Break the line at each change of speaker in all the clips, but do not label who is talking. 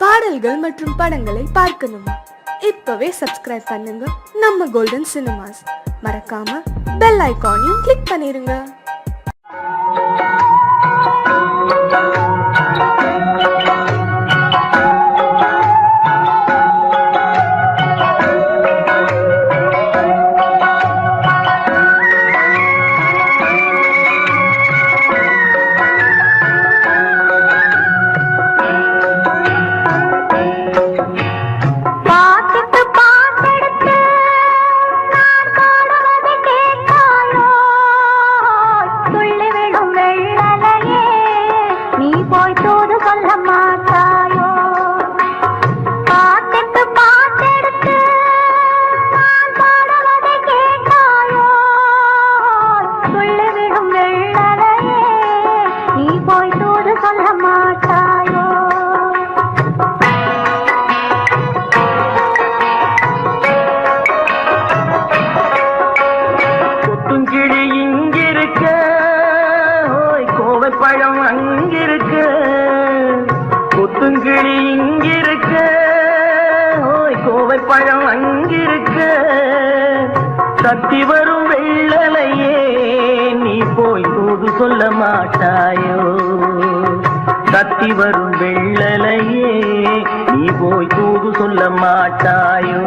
பாடல்கள் மற்றும் படங்களை பார்க்கணுமா? இப்பவே சப்ஸ்கிரைப் பண்ணுங்க நம்ம கோல்டன் சினிமாஸ். மறக்காம பெல் ஐகானையும் கிளிக் பண்ணிருங்க.
பழம் அங்கிருக்க, கொத்துங்கிளி இங்கிருக்க, கோவை பழம் அங்கிருக்க, தத்தி வரும் வெள்ளலையே நீ போய் தூது சொல்ல மாட்டாயோ? தத்தி வரும் வெள்ளலையே நீ போய் தூது சொல்ல மாட்டாயோ?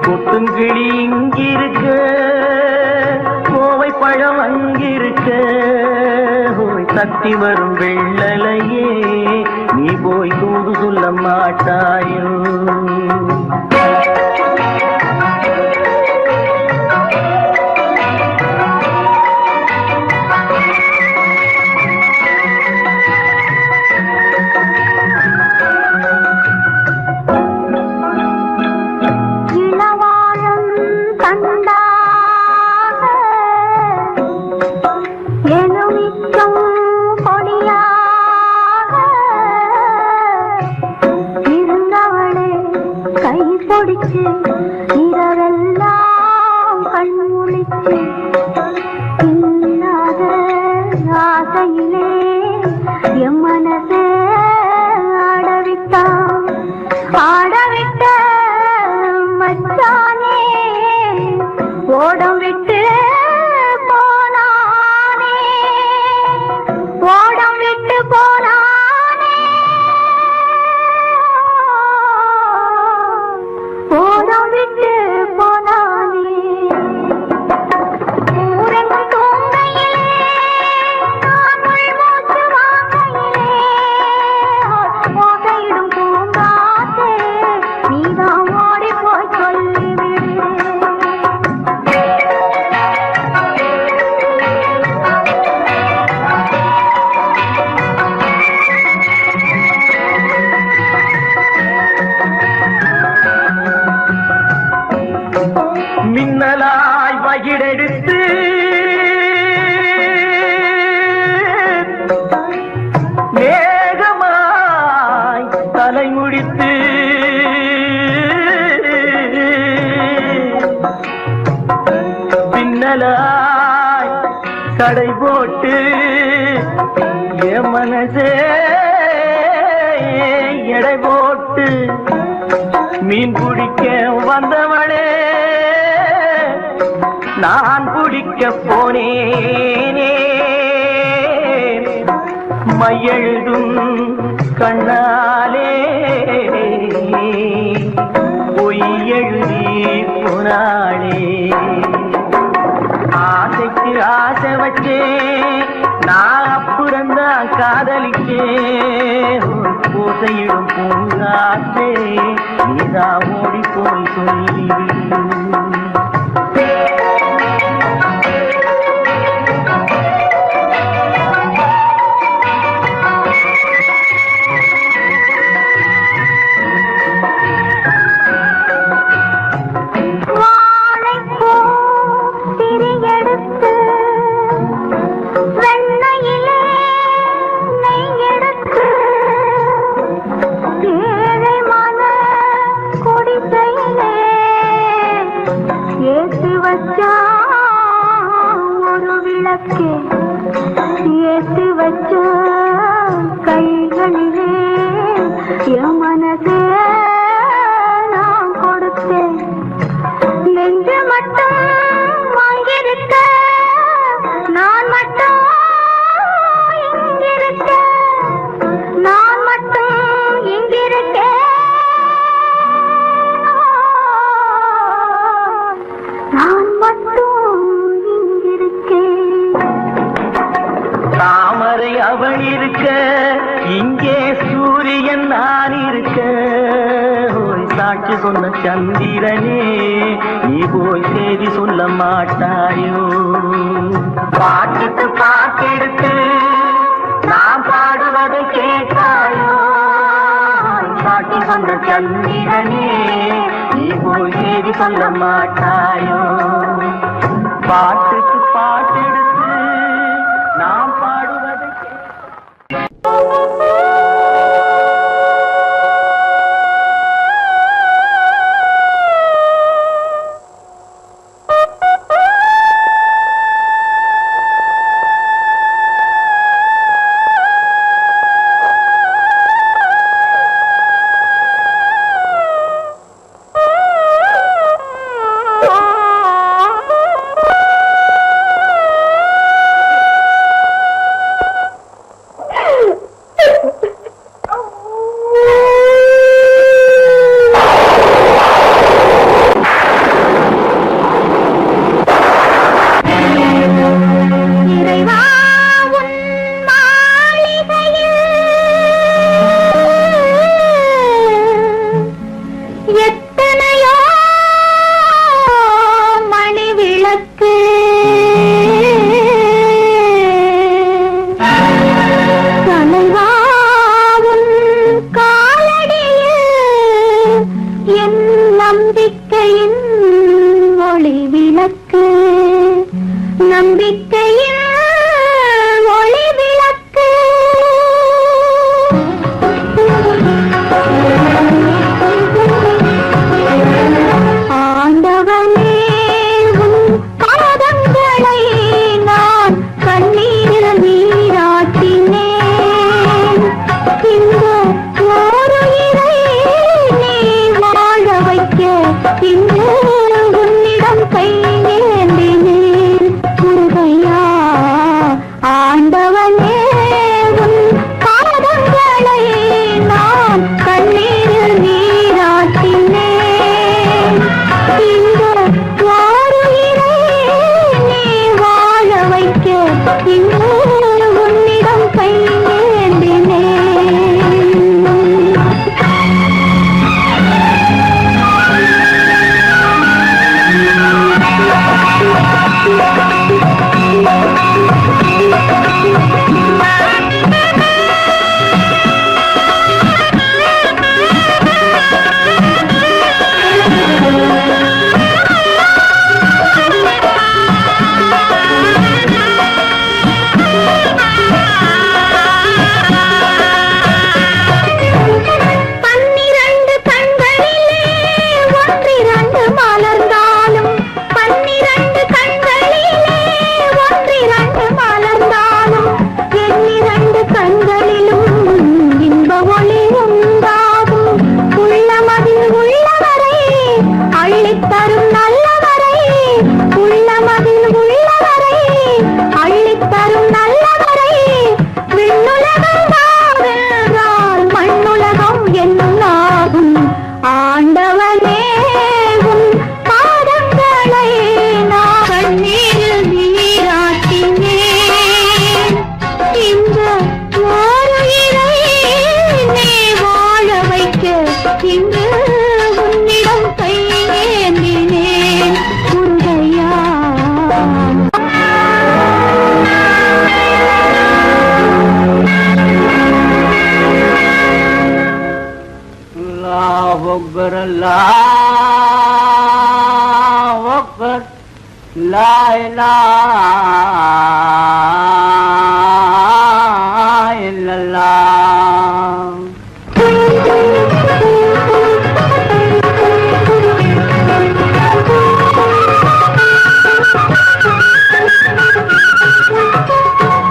கொத்துங்கிளி இங்கிருக்க, கோவை பழம் அங்கிருக்க, தத்தி வரும் வெள்ளலையே நீ போய் தூது சொல்ல மாட்டாயோ? இரவெல்லாம் கண்முழிச்சு இல்லாத ஆசையிலே என் மனசே ஆடவிட்ட மச்சானே ஓடம் விட்டு போனானே, ஓடம் விட்டு போனானே, ஓடம் விட்டு போனானே. ஊரன் தூங்கையிலே நான் மூச்சு வாங்கையிலே ஓசையிடும் பூங்காற்றே நீதான் ஓடி போய் சொல்லிவிடு. மின்னலாய் வகிடெடுத்து மேகமாய் தலைமுடித்து பின்னலாய் கடை போட்டு என் மனசே எடை போட்டு மீன் பிடிக்க வந்தவளே நான் பிடிக்க போனேனே, மையெழுதும் கண்ணாலே பொய் எழுதி போனாளே. ஆசைக்கு ஆசை வச்சே நான் அப்புறந்தான் காதலிச்சே, பூசையிடும் பூங்காற்றே நீதான் ஓடி போய் சொல்லிவிடு. ஏழை மன குடிசையிலே
என் மனசே நான் கொடுத்தேன், நெஞ்ச மட்டும் வாங்கியிருக்க, நான் மட்டும் இங்கிருக்க, நான் மட்டும் இங்கிருக்கேன், நான் மட்டும் இங்கிருக்கேன்.
தாமரை அவள் இருக்க, இங்கே சூரியன் நான் இருக்க, ஓய் சாட்சி சொன்ன சந்திரனே நீ போய் செய்தி சொல்ல மாட்டாயோ? பாட்டுக்கு பாட்டெடுத்து நான் பாடுவதை கேட்டாயோ? சாட்சி சொன்ன சந்திரனே நீ போய் செய்தி சொல்ல மாட்டாயோ? பாட்டுக்கு பாட்டெடுத்து நாம் பாடுவதை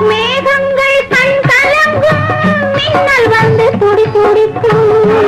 மேகங்கள் கண் கலங்கும் மின்னல் வந்து துடி துடிக்கும்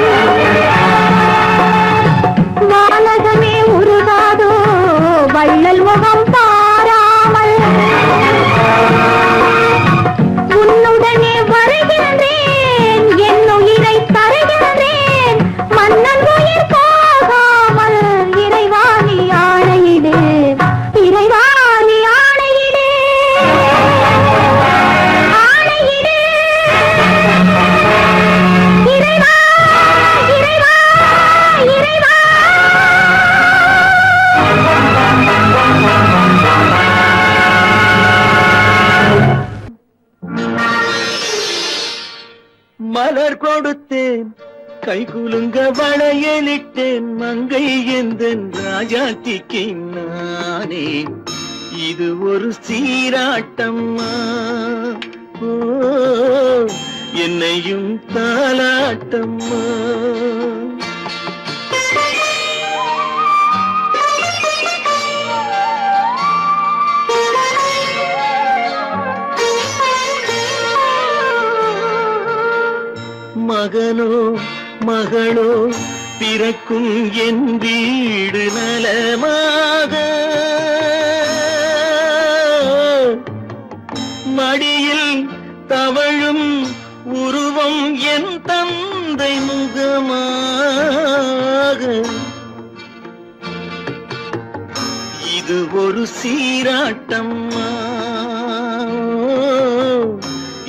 கை குலுங்க வளையலிட்டேன் மங்கை எந்தன் ராஜாத்திக்கு நானே இது ஒரு சீராட்டம்மா ஓ என்னையும் தாலாட்டம்மா மகனோ மகளோ பிறக்கும் என் வீடு நலமாக மடியில் தவழும் உருவம் என் தந்தை முகமாக இது ஒரு சீராட்டம்மா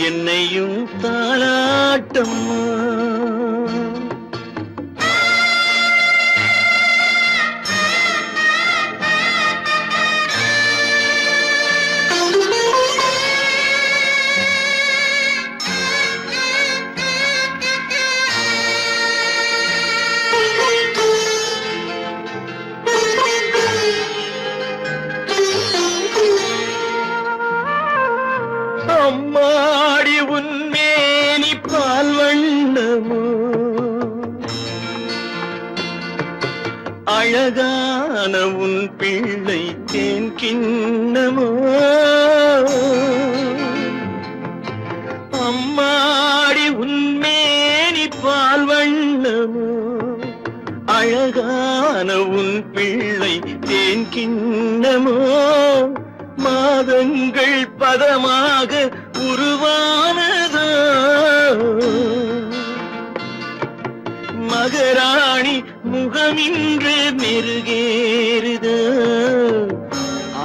என்னையும் தாலாட்டம்மா அம்மாடி உன்மேனி பால் வண்ணமோ அழகான உன் பிள்ளை தேன் கிண்ணமோ அம்மாடி உன்மேனி பால் வண்ணமோ அழகான உன் பிள்ளை தேன் கிண்ணமோ மாதங்கள் பதமாக உருவானதோ மகராணி முகமின்று மெருகேறுதோ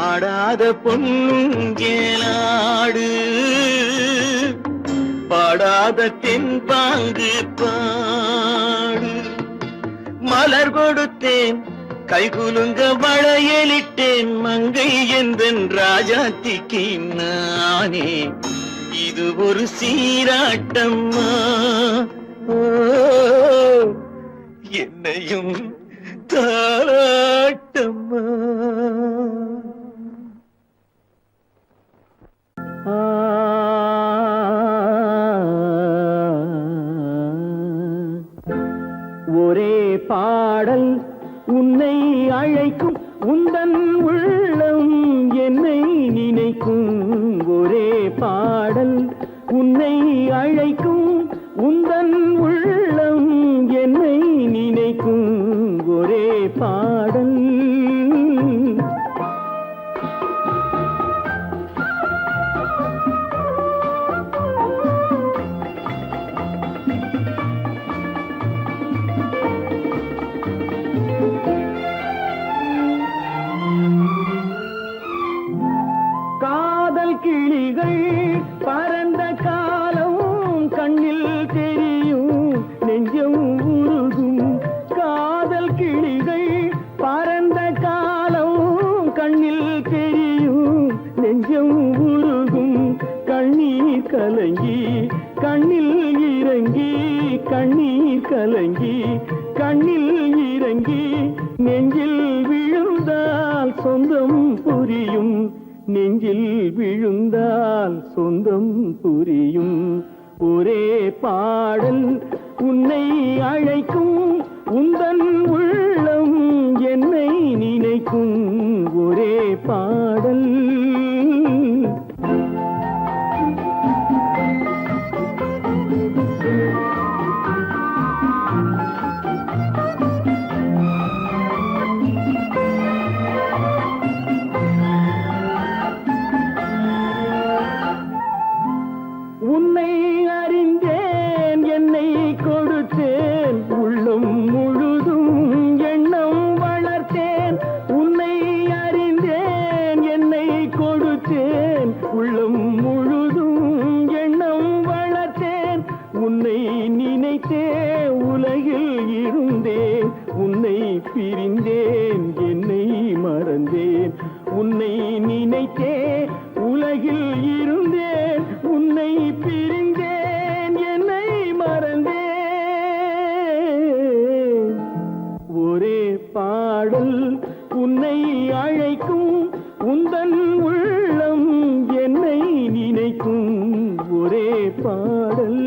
ஆடாத பொன்னுங்கேலாடு பாடாத தென்பாங்கு பாடு மலர் கொடுத்தேன் கைகுலுங்க வளையலிட்டேன் மங்கை எந்தன் ராஜாத்திக்கு நானே இது ஒரு சீராட்டம்மா ஓ என்னையும் தாலாட்டம்மா ஒரே பாடல் உன்னை அழைக்கும் உந்தன் உள்ளம் என்னை நினைக்கும் ஒரே பாடல் உன்னை அழைக்கும் உந்தன் உள்ளம் என்னை நினைக்கும் ஒரே பாடல் கிளிகள் பறந்த காலம் கண்ணில் தெரியும் நெஞ்சம் உருகும் காதல் கிளிகள் பறந்த காலம் கண்ணில் தெரியும் நெஞ்சம் உருகும் கண்ணீர் கலங்கி கண்ணில் இறங்கி கண்ணீர் கலங்கி கண்ணில் இறங்கி நெஞ்சில் விழுந்தால் சொந்தம் புரியும் நெஞ்சில் விழுந்தால் சொந்தம் புரியும் ஒரே பாடல் உன்னை அழைக்கும் உந்தன் உள்ளம் என்னை நினைக்கும் ஒரே பாடல் உன்னை அறிந்தேன் என்னை கொடுத்தேன் உள்ளம் முழுதும் எண்ணம் வளர்த்தேன் உன்னை அறிந்தேன் என்னை கொடுத்தேன் உள்ளம் முழுதும் எண்ணம் வளர்த்தேன் உன்னை நினைத்தே உலகில் இருந்தேன் உன்னை பிரிந்தேன் என்னை மறந்தேன் உன்னை நினைத்தே உலகில் இருந்தேன் உன்னை பிரிந்தேன் என்னை மறந்தேன் பாடல் உன்னை அழைக்கும் உந்தன் உள்ளம் என்னை நினைக்கும் ஒரே பாடல்.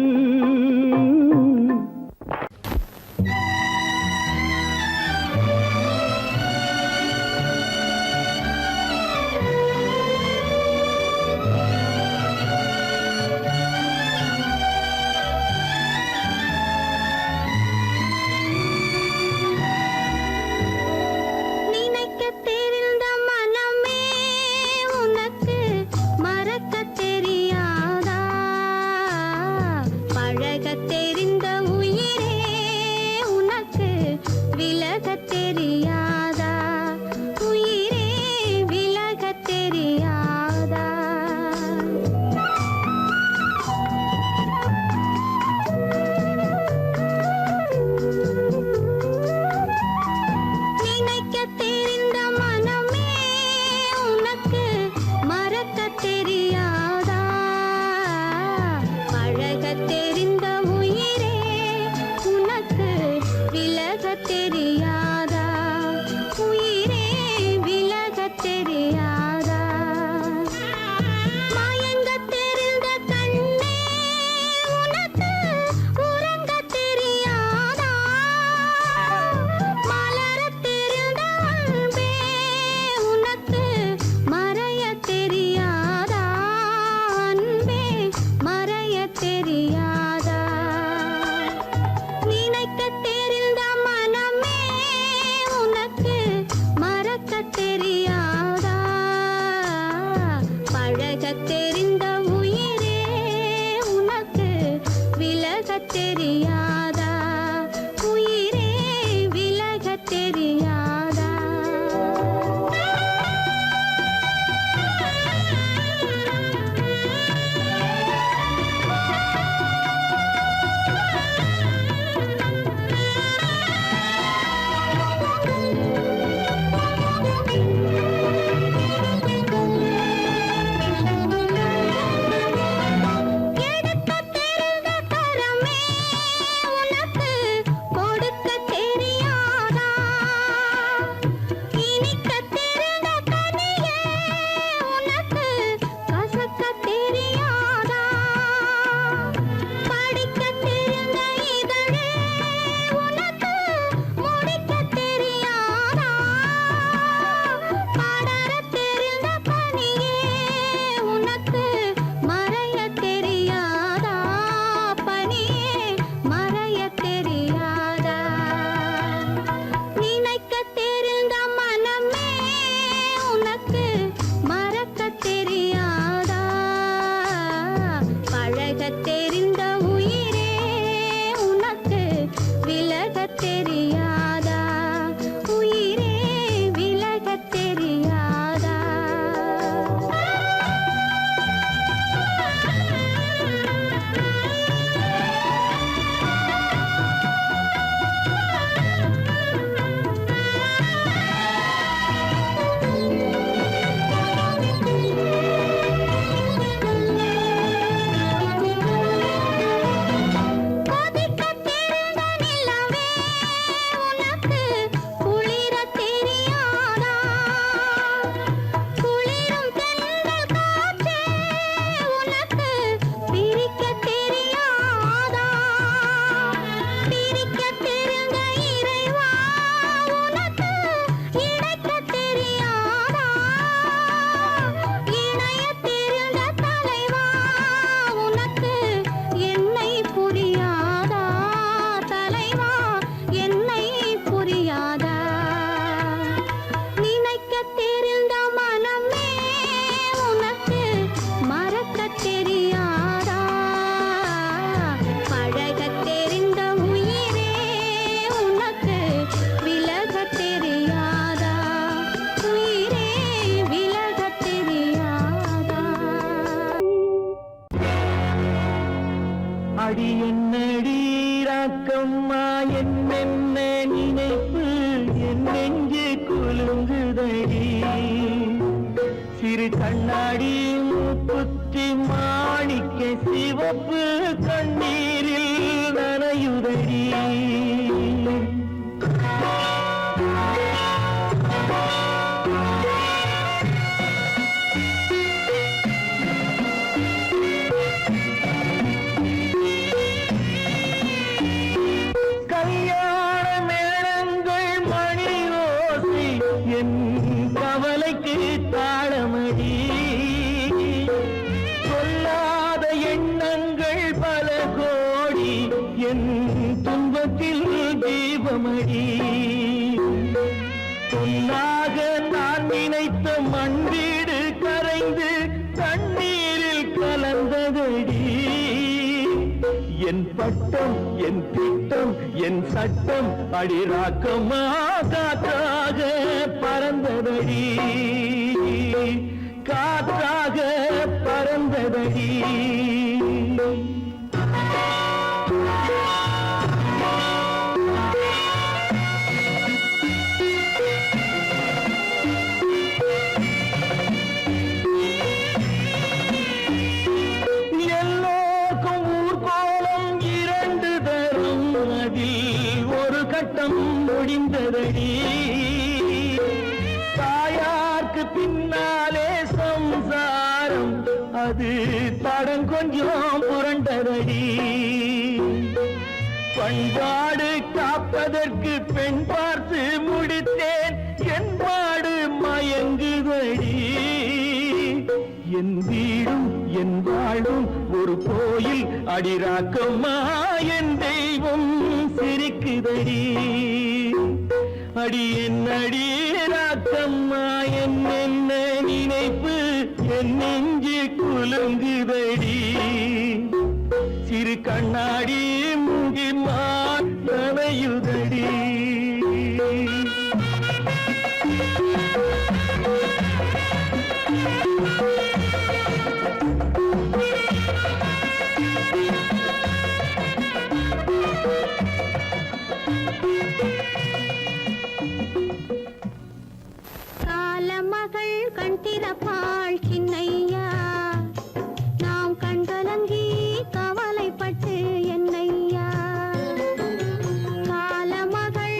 அடி என்னடி ராக்கம்மா என்னென்ன நினைப்பு என் நெஞ்சு குலுங்குதடி சிறு கண்ணாடி மூக்குத்தி மாணிக்க சிவப்பு கண்ணீரில் நனையுதடி பொன்னாக நான் நினைத்த மண் வீடு கரைந்து தண்ணீரில் கலந்ததடி என் பட்டம் என் திட்டம் என் சட்டம் அடிராக்கமா காற்றாக பறந்ததடி காற்றாக பறந்ததடி எல்லோருக்கும் ஊர்கோலம் இரண்டு தரும் அதில் ஒரு கட்டம் முடிந்ததடி தாயார்க்கு பின்னாலே சம்சாரம் அது தடம் கொஞ்சம் புரண்டதடி பண்பாடு காப்பதற்கு பெண் பார்த்து முடித்தேன் என்பாடு மயங்குதடி என் வீடும் என் வாழும் ஒரு கோயில் அடிராக்கம்மா என் தெய்வம் சிரிக்குதடி அடி என் அடிராக்கம்மா என்ன நினைப்பு என் நெஞ்சு குலுங்குதடி சிறு கண்ணாடி மூங்கி மானையுதடி
காலமகள் கண் திறப்பாள் சின்னையா நாம் கண்கலங்கி கவலைப்பட்டு என்னையா காலமகள்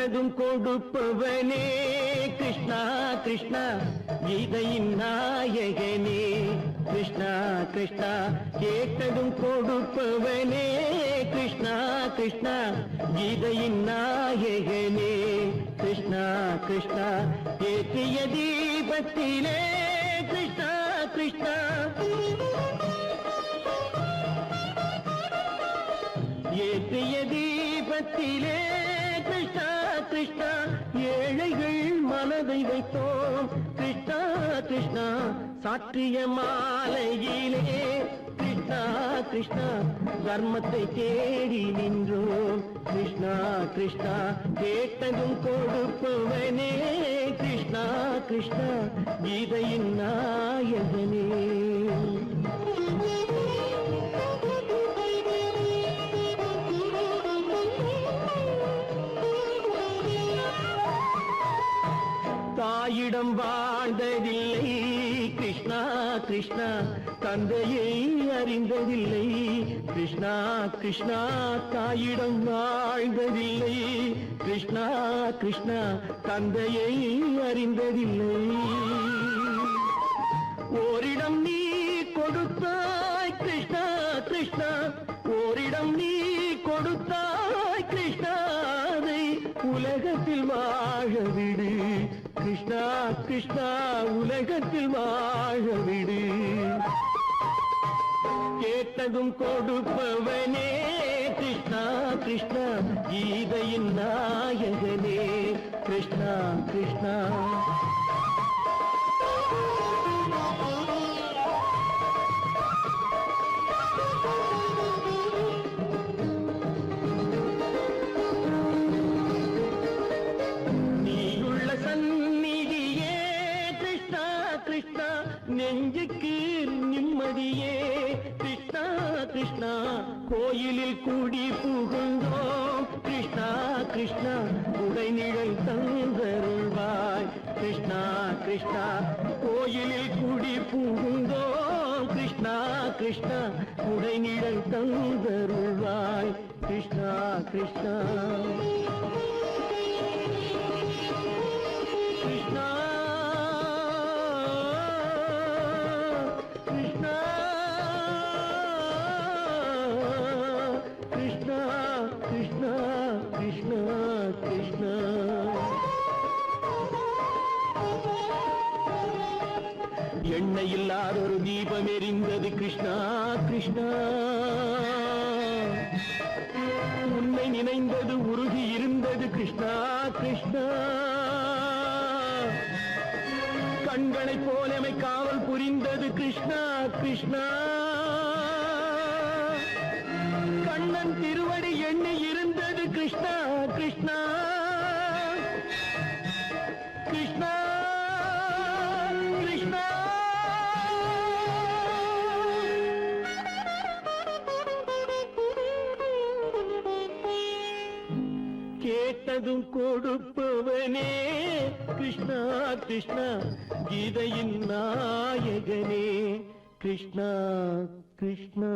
கேட்டதும் கொடுப்பவனே கிருஷ்ணா கிருஷ்ணா கீதையின் நாயகனே கிருஷ்ணா கிருஷ்ணா கேட்டதும் கொடுப்பவனே கிருஷ்ணா கிருஷ்ணா கீதையின் நாயகனே கிருஷ்ணா கிருஷ்ணா ஏற்றிய தீபத்திலே கிருஷ்ணா கிருஷ்ணா ஏற்றிய தீபத்திலே கிருஷ்ணா கிருஷ்ணா ஏழைகள் மனதை வைத்தோம் கிருஷ்ணா கிருஷ்ணா சாற்றிய மாலையிலே கிருஷ்ணா கிருஷ்ணா தர்மத்தை தேடி நின்றோம் கிருஷ்ணா கிருஷ்ணா கேட்டதும் கொடுப்பவனே கிருஷ்ணா கிருஷ்ணா கீதையின் நாயகனே தாயிடம் வாழ்ந்ததில்லை கிருஷ்ணா கிருஷ்ணா தந்தையை அறிந்ததில்லை கிருஷ்ணா கிருஷ்ணா தாயிடம் வாழ்ந்ததில்லை கிருஷ்ணா கிருஷ்ணா தந்தையை அறிந்ததில்லை ஓரிடம் நீ கொடுத்தாய் கிருஷ்ணா கிருஷ்ணா ஓரிடம் நீ கொடுத்தாய் கிருஷ்ணா அதை உலகத்தில் வாழ விடு கிருஷ்ணா கிருஷ்ணா உலகத்தில் வாழ விடு கேட்டதும் கொடுப்பவனே கிருஷ்ணா கிருஷ்ணா கீதையின் நாயகனே கிருஷ்ணா கிருஷ்ணா நெஞ்சுக்கு நிம்மதியே கிருஷ்ணா கிருஷ்ணா கோயிலில் கூடி புகுந்தோம் கிருஷ்ணா கிருஷ்ணா உடைநிழல் தந்தருள்வாய் கிருஷ்ணா கிருஷ்ணா கோயிலில் கூடி புகுந்தோம் கிருஷ்ணா கிருஷ்ணா உடைநிழல் தந்தருள்வாய் கிருஷ்ணா கிருஷ்ணா கிருஷ்ணா எண்ணெய் இல்லாத ஒரு தீபம் எரிந்தது கிருஷ்ணா கிருஷ்ணா உன்னை நினைந்தது உருகி இருந்தது கிருஷ்ணா கிருஷ்ணா கண்களைப் போலமை காவல் புரிந்தது கிருஷ்ணா கிருஷ்ணா கண்ணன் திருவடி எண்ணி இருந்தது கிருஷ்ணா கிருஷ்ணா கிருஷ்ணா கிருஷ்ணா கேட்டதும் கொடுப்பவனே கிருஷ்ணா கிருஷ்ணா கீதையின் நாயகனே கிருஷ்ணா கிருஷ்ணா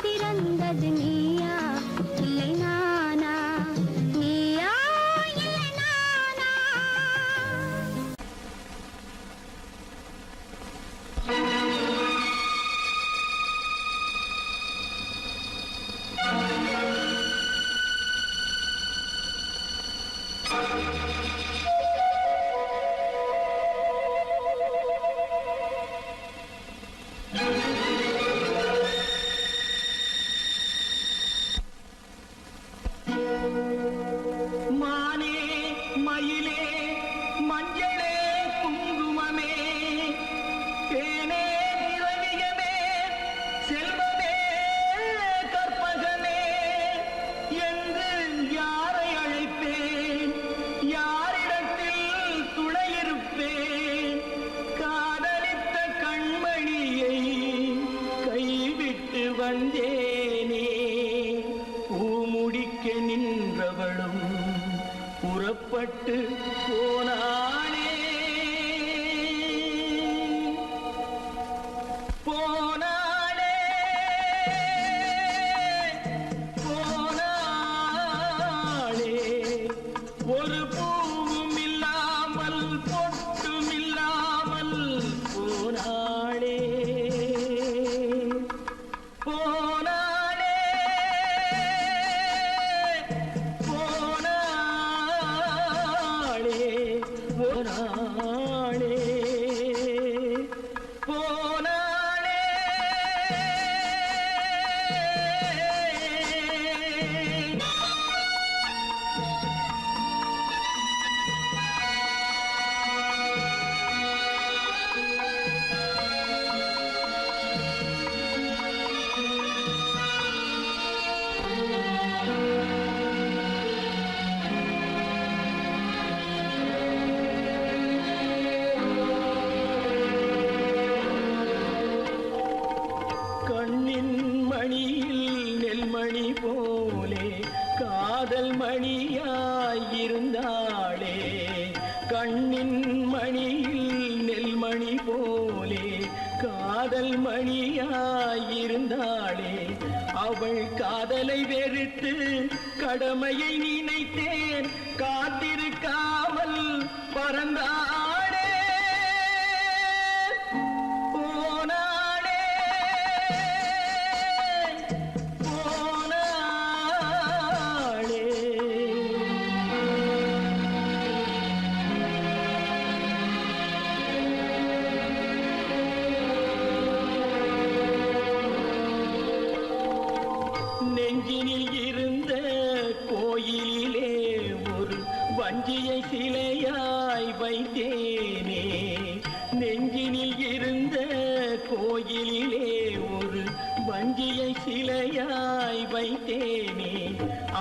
திறந்தது
புறப்பட்டு போனாளே போனாளே போனாளே ஒரு பூவும் இல்லாமல் பொட்டும் இல்லாமல் போனாளே போனாளே போனாளே போனாளே போனாளே கண்ணின் மணியில் நெல்மணி போலே காதல் மணியாயிருந்தாளே கண்ணின் மணியில் நெல்மணி போலே காதல் மணியாயிருந்தாளே அவள் காதலை வெறுத்து கடமையை நினைத்தேன் காத்திருக்காமல் பறந்தாளே போனாளே போனாளே நெஞ்சினில் இருந்த கோயிலிலே ஒரு வஞ்சியை சிலையாய் வைத்தேனே நெஞ்சினில் இருந்த கோயிலிலே ஒரு வஞ்சியை சிலையாய் வைத்தேனே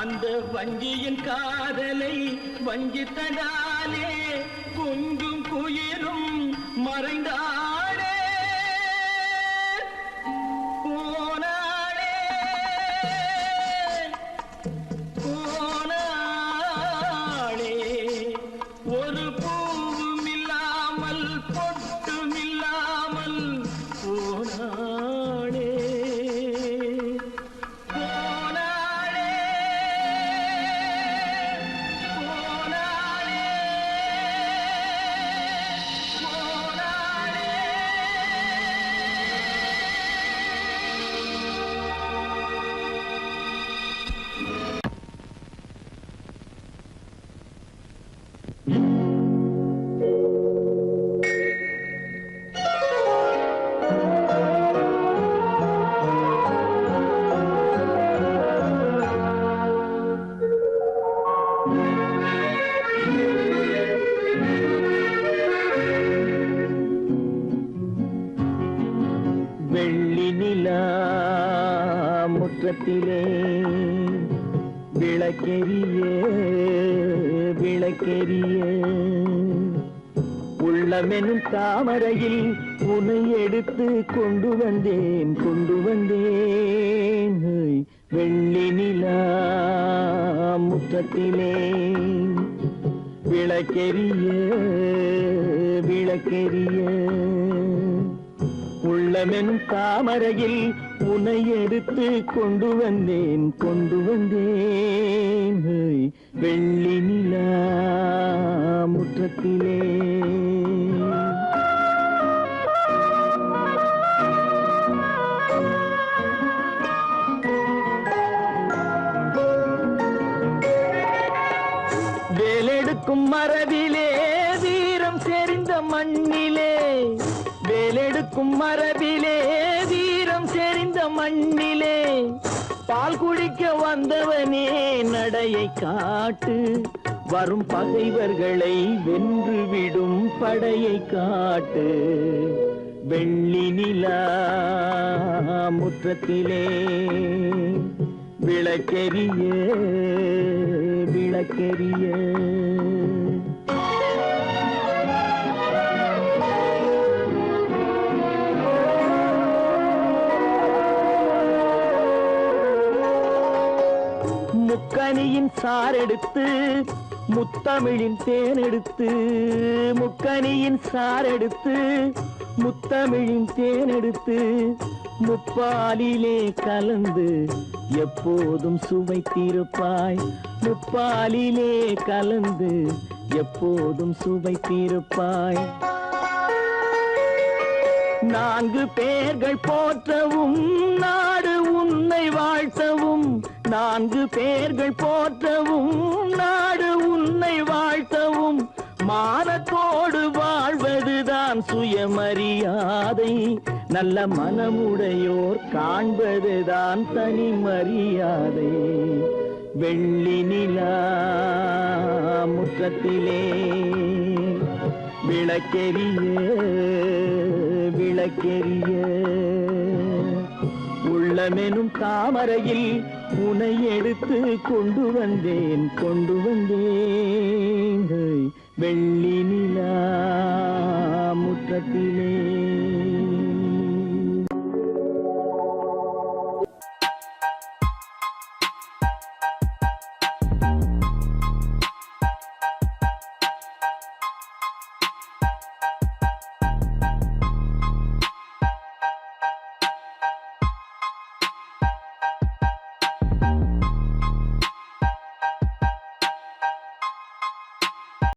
அந்த வஞ்சியின் காதலை வஞ்சித்ததாலே கொஞ்சும் குயிலும் மறைந்தாளே போனாளே போனாளே ஒரு பூவும் இல்லாமல் பொட்டும் இல்லாமல் போனாளே போனாளே போனாளே வெள்ளி நிலா முற்றத்திலே விளக்கெரிய விளக்கெரிய உள்ளமெனும் தாமரையில் உன்னை எடுத்து கொண்டு வந்தேன் வெள்ளி நிலா முற்றத்திலே விளக்கெரிய விளக்கெரிய உள்ளமெனும் தாமரையில் உன்னை எடுத்து கொண்டு வந்தேன் வெள்ளி நிலா முற்றத்திலே வேலெடுக்கும் மரபிலே வீரம் செறிந்த மண்ணிலே வேலெடுக்கும் மரபிலே வீரம் செறிந்த மண்ணிலே பால் குடிக்க வந்தவனே நடையை காட்டு வரும் பகைவர்களை வென்று விடும் படையை காட்டு வெள்ளி நிலா முற்றத்திலே விளக்கெரிய விளக்கெரிய முக்கனியின் சாரெடுத்து முத்தமிழின் தேனெடுத்து முக்கனியின் சாரெடுத்து முத்தமிழின் தேனெடுத்து முப்பாலிலே கலந்து எப்போதும் சுவைத்திருப்பாய் முப்பாலிலே கலந்து எப்போதும் சுவைத்திருப்பாய் நான்கு பேர்கள் போற்றவும் நாடு உன்னை வாழ்த்தவும் நான்கு பேர்கள் போற்றவும் நாடு உன்னை வாழ்த்தவும் மானத்தோடு வாழ்வதுதான் சுயமரியாதை நல்ல மனமுடையோர் காண்பதுதான் தனி மரியாதை வெள்ளி நிலா முற்றத்திலே விளக்கெரிய விளக்கெரிய உள்ளமெனும் தாமரையில் உனை எடுத்து கொண்டு வந்தேன் வெள்ளி நிலா முற்றத்தில்